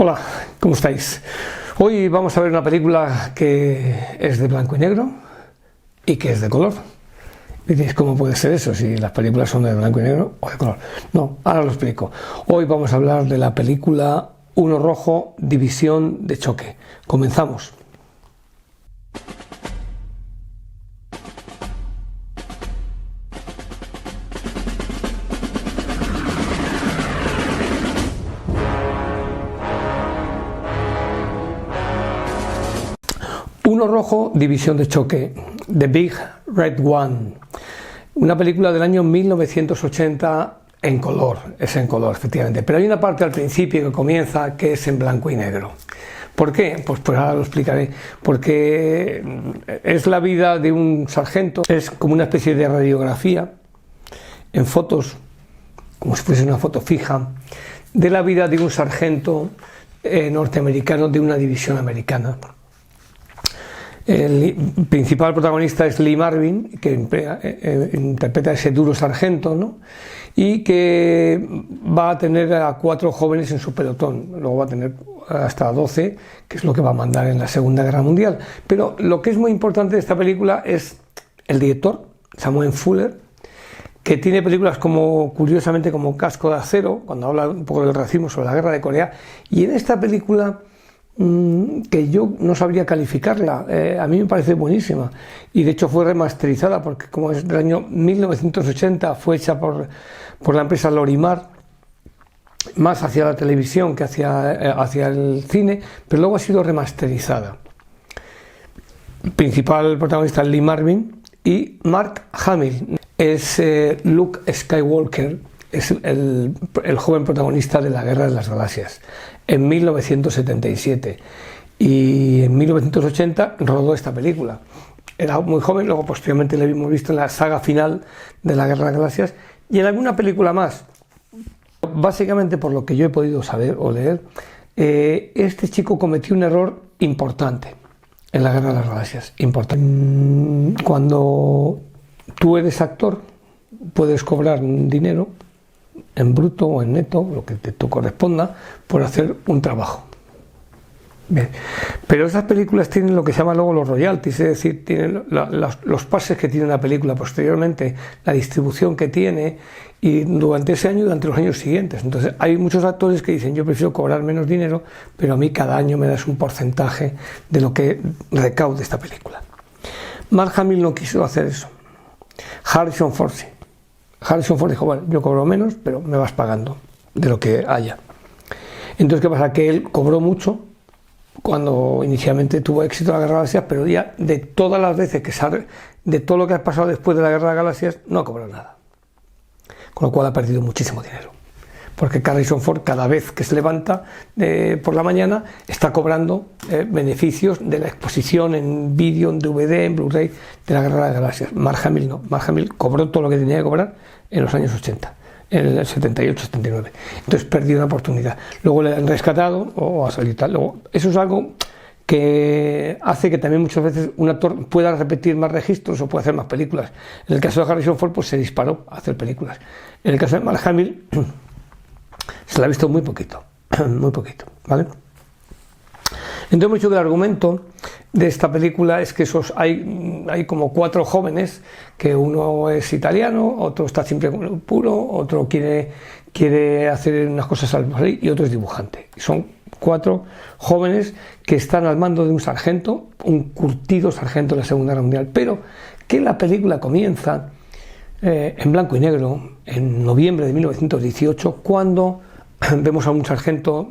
Hola, ¿cómo estáis? Hoy vamos a ver una película que es de blanco y negro y que es de color. Diréis, ¿cómo puede ser eso si las películas son de blanco y negro o de color? No, ahora lo explico. Hoy vamos a hablar de la película Uno Rojo, División de Choque. Comenzamos. Uno Rojo, División de Choque, The Big Red One, una película del año 1980 en color, es en color efectivamente, pero hay una parte al principio que comienza que es en blanco y negro. ¿Por qué? Pues ahora lo explicaré, porque es la vida de un sargento, es como una especie de radiografía en fotos, como si fuese una foto fija, de la vida de un sargento norteamericano de una división americana. El principal protagonista es Lee Marvin, que interpreta a ese duro sargento, ¿no? Y que va a tener a 4 jóvenes en su pelotón, luego va a tener hasta 12, que es lo que va a mandar en la Segunda Guerra Mundial. Pero lo que es muy importante de esta película es el director, Samuel Fuller, que tiene películas como, curiosamente, como Casco de Acero, cuando habla un poco del racismo sobre la guerra de Corea, y en esta película que yo no sabría calificarla, a mí me parece buenísima y de hecho fue remasterizada porque como es del año 1980 fue hecha por la empresa Lorimar, más hacia la televisión que hacia el cine, pero luego ha sido remasterizada. El principal protagonista es Lee Marvin y Mark Hamill es Luke Skywalker, es el joven protagonista de la Guerra de las Galaxias en 1977, y en 1980 rodó esta película. Era muy joven, luego posteriormente le hemos visto en la saga final de la Guerra de las Galaxias y en alguna película más. Básicamente, por lo que yo he podido saber o leer, este chico cometió un error importante en la Guerra de las Galaxias. Importante. Cuando tú eres actor, puedes cobrar dinero en bruto o en neto, lo que te corresponda, por hacer un trabajo. Bien. Pero esas películas tienen lo que se llama luego los royalties, es decir, tienen los pases que tiene la película posteriormente, la distribución que tiene, y durante ese año y durante los años siguientes. Entonces hay muchos actores que dicen, yo prefiero cobrar menos dinero, pero a mí cada año me das un porcentaje de lo que recaude esta película. Mark Hamill no quiso hacer eso. Harrison Ford dijo, bueno, yo cobro menos, pero me vas pagando de lo que haya. Entonces, ¿qué pasa? Que él cobró mucho cuando inicialmente tuvo éxito la Guerra de las Galaxias, pero ya de todas las veces de todo lo que ha pasado después de la Guerra de las Galaxias, no ha cobrado nada. Con lo cual ha perdido muchísimo dinero. Porque Harrison Ford, cada vez que se levanta por la mañana, está cobrando beneficios de la exposición en vídeo, en DVD, en Blu-ray de la Guerra de las Galaxias. Mark Hamill no. Mark Hamill cobró todo lo que tenía que cobrar en los años 80, en el 78, 79. Entonces perdió una oportunidad. Luego le han rescatado o ha salido tal. Luego, eso es algo que hace que también muchas veces un actor pueda repetir más registros o pueda hacer más películas. En el caso de Harrison Ford, pues se disparó a hacer películas. En el caso de Mark Hamill se la ha visto muy poquito, ¿vale? Entonces hemos dicho que el argumento de esta película es que hay como 4 jóvenes, que uno es italiano, otro está siempre con el puro, otro quiere hacer unas cosas al país y otro es dibujante. Son 4 jóvenes que están al mando de un sargento, un curtido sargento de la Segunda Guerra Mundial, pero que la película comienza en blanco y negro, en noviembre de 1918, cuando vemos a un sargento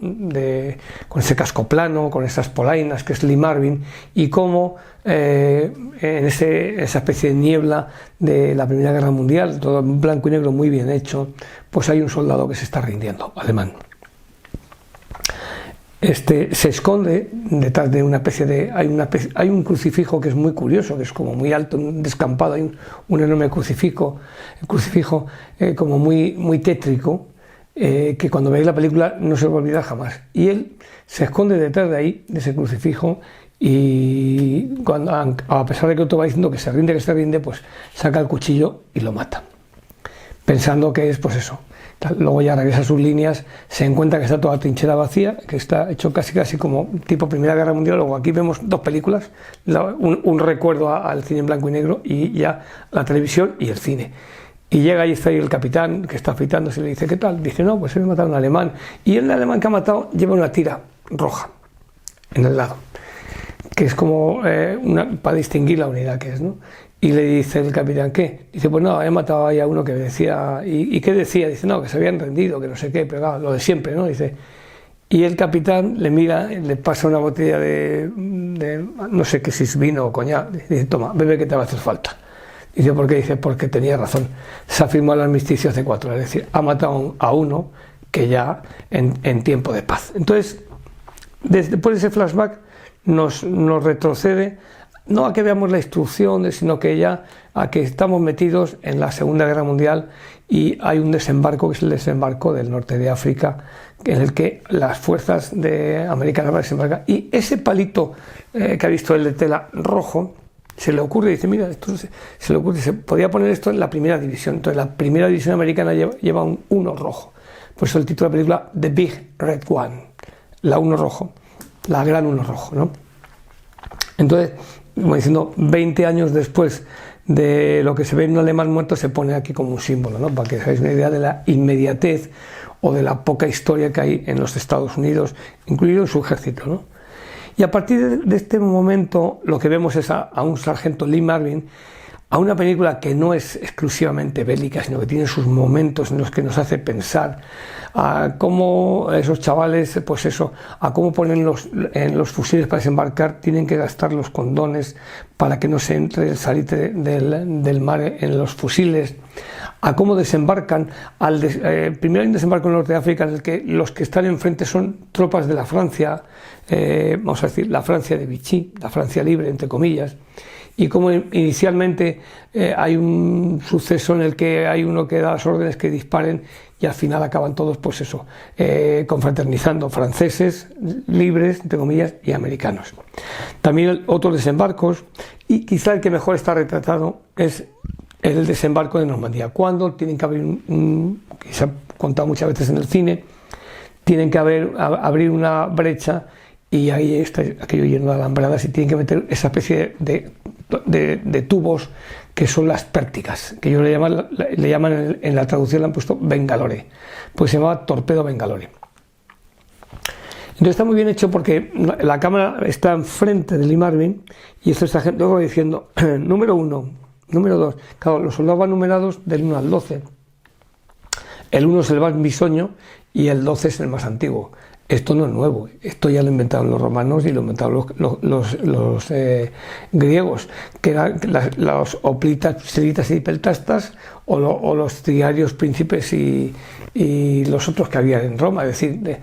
con ese casco plano, con esas polainas, que es Lee Marvin, y cómo en esa especie de niebla de la Primera Guerra Mundial, todo en blanco y negro muy bien hecho, pues hay un soldado que se está rindiendo, alemán. Se esconde detrás de una especie de... Hay un crucifijo que es muy curioso, que es como muy alto, un descampado, hay un enorme crucifijo como muy tétrico, que cuando veáis la película no se os va a olvidar jamás. Y él se esconde detrás de ahí, de ese crucifijo, y a pesar de que otro va diciendo que se rinde, pues saca el cuchillo y lo mata. Pensando que es, pues eso, Luego ya regresa a sus líneas, se encuentra que está toda la trinchera vacía, que está hecho casi como tipo Primera Guerra Mundial. Luego aquí vemos dos películas, un recuerdo al cine en blanco y negro, y ya la televisión y el cine. Y llega y está ahí el capitán que está afeitándose y le dice: ¿qué tal? Dice: no, pues he matado a un alemán. Y el alemán que ha matado lleva una tira roja en el lado, que es como para distinguir la unidad que es, ¿no? Y le dice el capitán: ¿qué? Dice: pues no, he matado ahí a uno que decía... ¿Y qué decía? Dice: no, que se habían rendido, que no sé qué, pero claro, lo de siempre, ¿no? Dice... Y el capitán le mira, le pasa una botella de no sé qué, si es vino o coñac. Dice: toma, bebe, que te va a hacer falta. Dice: ¿por qué? Dice: porque tenía razón. Se ha firmado el armisticio hace 4 horas. Es decir, ha matado a uno que ya en tiempo de paz. Entonces, después de ese flashback nos retrocede, no a que veamos la instrucción, sino que ya a que estamos metidos en la Segunda Guerra Mundial, y hay un desembarco, que es el desembarco del norte de África, en el que las fuerzas americanas van a desembarcar, y ese palito que ha visto el de tela rojo, se le ocurre, dice: mira, esto se le ocurre, se podía poner esto en la primera división. Entonces la primera división americana lleva un 1 rojo. Por eso el título de la película, The Big Red One, la 1 rojo, la gran 1 rojo, ¿no? Entonces, como diciendo, 20 años después de lo que se ve en un alemán muerto, se pone aquí como un símbolo, ¿no? Para que hagáis una idea de la inmediatez o de la poca historia que hay en los Estados Unidos, incluido en su ejército, ¿no? Y a partir de este momento lo que vemos es a un sargento Lee Marvin, a una película que no es exclusivamente bélica, sino que tiene sus momentos en los que nos hace pensar a cómo esos chavales, pues eso, a cómo ponen en los fusiles para desembarcar, tienen que gastar los condones para que no se entre el salitre del mar en los fusiles, a cómo desembarcan. Primero hay un desembarco en el norte de África en el que los que están enfrente son tropas de la Francia, vamos a decir, la Francia de Vichy, la Francia libre, entre comillas, y como inicialmente hay un suceso en el que hay uno que da las órdenes que disparen, y al final acaban todos, pues eso, confraternizando, franceses libres, entre comillas, y americanos. También otros desembarcos, y quizá el que mejor está retratado es el desembarco de Normandía, cuando tienen que haber que se ha contado muchas veces en el cine, tienen que abrir una brecha, y ahí está aquello lleno de alambradas, y tienen que meter esa especie de tubos que son las pérticas, que ellos le llaman en la traducción, le han puesto Bengalore, pues se llamaba torpedo Bengalore. Entonces está muy bien hecho porque la cámara está enfrente de Lee Marvin, y esto está luego diciendo número 1, número 2, claro, los soldados van numerados del 1 al 12, el 1 es el más bisoño y el 12 es el más antiguo. Esto no es nuevo, esto ya lo inventaron los romanos y lo inventaron los griegos, que eran los hoplitas, pselitas y peltastas, o los triarios, príncipes y los otros que había en Roma, es decir,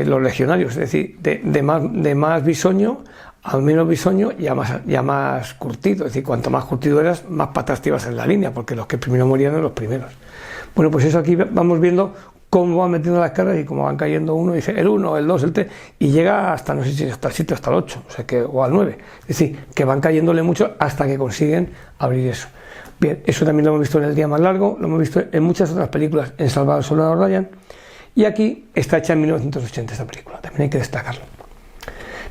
los legionarios, es decir, de más bisoño al menos bisoño ya más curtido, es decir, cuanto más curtido eras, más patas te ibas en la línea, porque los que primero morían eran los primeros. Bueno, pues eso aquí vamos viendo cómo van metiendo las cargas y cómo van cayendo uno, dice el 1, el 2, el 3, y llega hasta, no sé si hasta el 7 o hasta el 8, o sea o al 9. Es decir, que van cayéndole mucho hasta que consiguen abrir eso. Bien, eso también lo hemos visto en El día más largo, lo hemos visto en muchas otras películas, en Salvar al soldado Ryan, y aquí está hecha en 1980 esta película, también hay que destacarlo.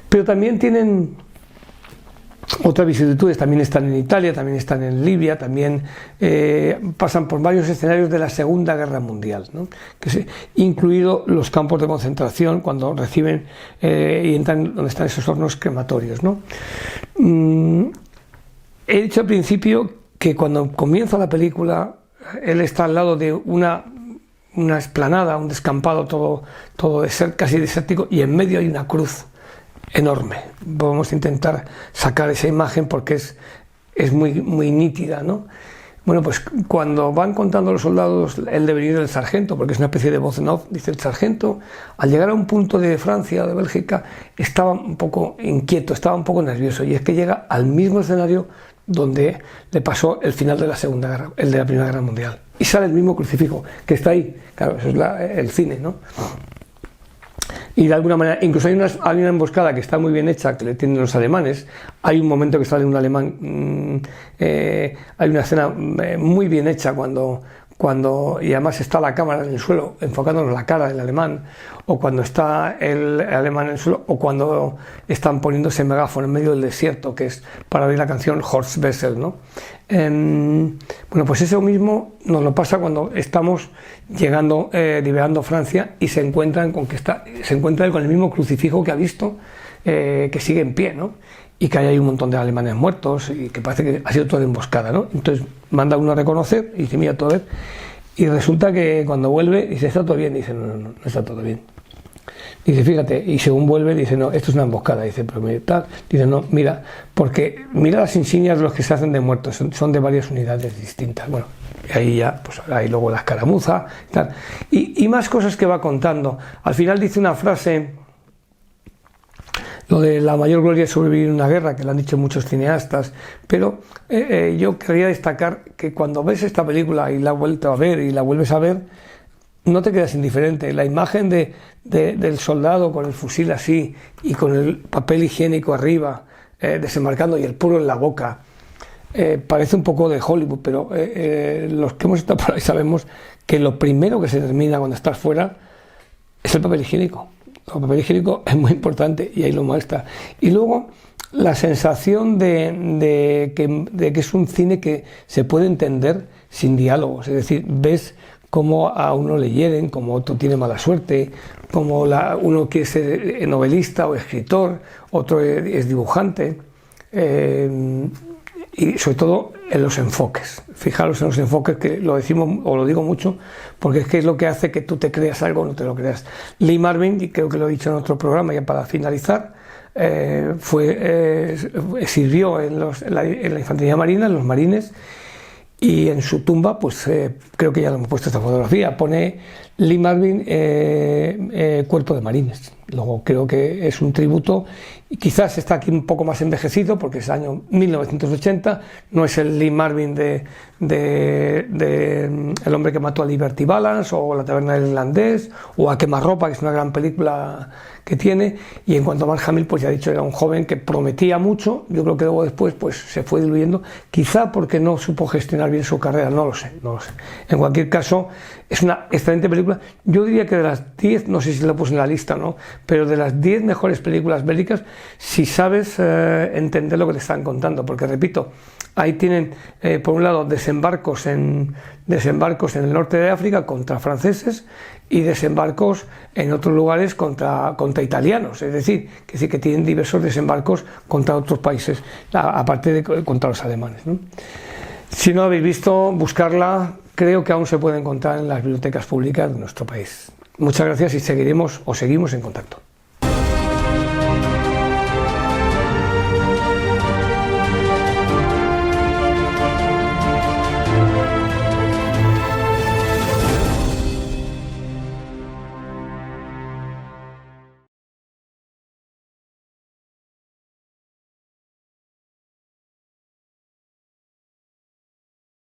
Pero también tienen otras vicisitudes, también están en Italia, también están en Libia, también pasan por varios escenarios de la Segunda Guerra Mundial, ¿no? Incluido los campos de concentración, cuando reciben y entran donde están esos hornos crematorios, ¿no? He dicho al principio que cuando comienza la película, él está al lado de una explanada, un descampado todo casi desértico, y en medio hay una cruz enorme. Vamos a intentar sacar esa imagen porque es muy nítida, ¿no? Bueno, pues cuando van contando los soldados el devenir del sargento, porque es una especie de voz en off, dice el sargento, al llegar a un punto de Francia, de Bélgica, estaba un poco inquieto, estaba un poco nervioso, y es que llega al mismo escenario donde le pasó el final de la Segunda Guerra, el de la Primera Guerra Mundial, y sale el mismo crucifijo que está ahí. Claro, eso es el cine, ¿no? Y de alguna manera, incluso hay una emboscada que está muy bien hecha, que le tienen los alemanes. Hay un momento que sale un alemán, hay una escena muy bien hecha cuando y además está la cámara en el suelo enfocándonos la cara del alemán, o cuando está el alemán en el suelo, o cuando están poniéndose megáfono en medio del desierto, que es para oír la canción Horst Wessel, ¿no? Bueno, pues eso mismo nos lo pasa cuando estamos llegando, liberando Francia, y se encuentra él con el mismo crucifijo que ha visto, que sigue en pie, ¿no? Y que hay un montón de alemanes muertos y que parece que ha sido toda emboscada, ¿no? Entonces manda uno a reconocer y dice, mira, todo bien. Y resulta que cuando vuelve, dice, ¿está todo bien? Dice, no está todo bien. Dice, fíjate, y según vuelve, dice, no, esto es una emboscada. Dice, pero tal. Dice, no, mira, porque mira las insignias de los que se hacen de muertos, son de varias unidades distintas. Bueno, y ahí ya, pues hay luego la escaramuza y tal. Y más cosas que va contando. Al final dice una frase, lo de la mayor gloria es sobrevivir en una guerra, que lo han dicho muchos cineastas, pero yo quería destacar que cuando ves esta película y la has vuelto a ver y la vuelves a ver, no te quedas indiferente. La imagen del soldado con el fusil así y con el papel higiénico arriba, desembarcando y el puro en la boca, parece un poco de Hollywood, pero los que hemos estado por ahí sabemos que lo primero que se termina cuando estás fuera es el papel higiénico. El papel higiénico es muy importante y ahí lo muestra. Y luego la sensación de que es un cine que se puede entender sin diálogos, es decir, ves cómo a uno le hieren, cómo otro tiene mala suerte, cómo uno quiere ser novelista o escritor, otro es dibujante, y sobre todo en los enfoques. Fijaros en los enfoques, que lo decimos o lo digo mucho, porque es que es lo que hace que tú te creas algo o no te lo creas. Lee Marvin, y creo que lo he dicho en otro programa ya para finalizar, sirvió en la infantería marina, en los marines, y en su tumba, pues creo que ya lo hemos puesto esta fotografía, pone Lee Marvin, cuerpo de marines. Luego creo que es un tributo, y quizás está aquí un poco más envejecido porque es año 1980, no es el Lee Marvin de El hombre que mató a Liberty Balance, o La taberna del irlandés, o A quemarropa, que es una gran película que tiene. Y en cuanto a Mark Hamill, pues ya he dicho, era un joven que prometía mucho. Yo creo que luego después pues se fue diluyendo, quizá porque no supo gestionar bien su carrera, no lo sé. En cualquier caso, es una excelente película. Yo diría que de las 10, no sé si la puse en la lista o no, pero de las 10 mejores películas bélicas, si sabes entender lo que te están contando, porque repito, ahí tienen por un lado desembarcos en el norte de África contra franceses, y desembarcos en otros lugares contra italianos, es decir, que tienen diversos desembarcos contra otros países, aparte de contra los alemanes, ¿no? Si no habéis visto, buscarla, creo que aún se puede encontrar en las bibliotecas públicas de nuestro país. Muchas gracias y seguimos en contacto.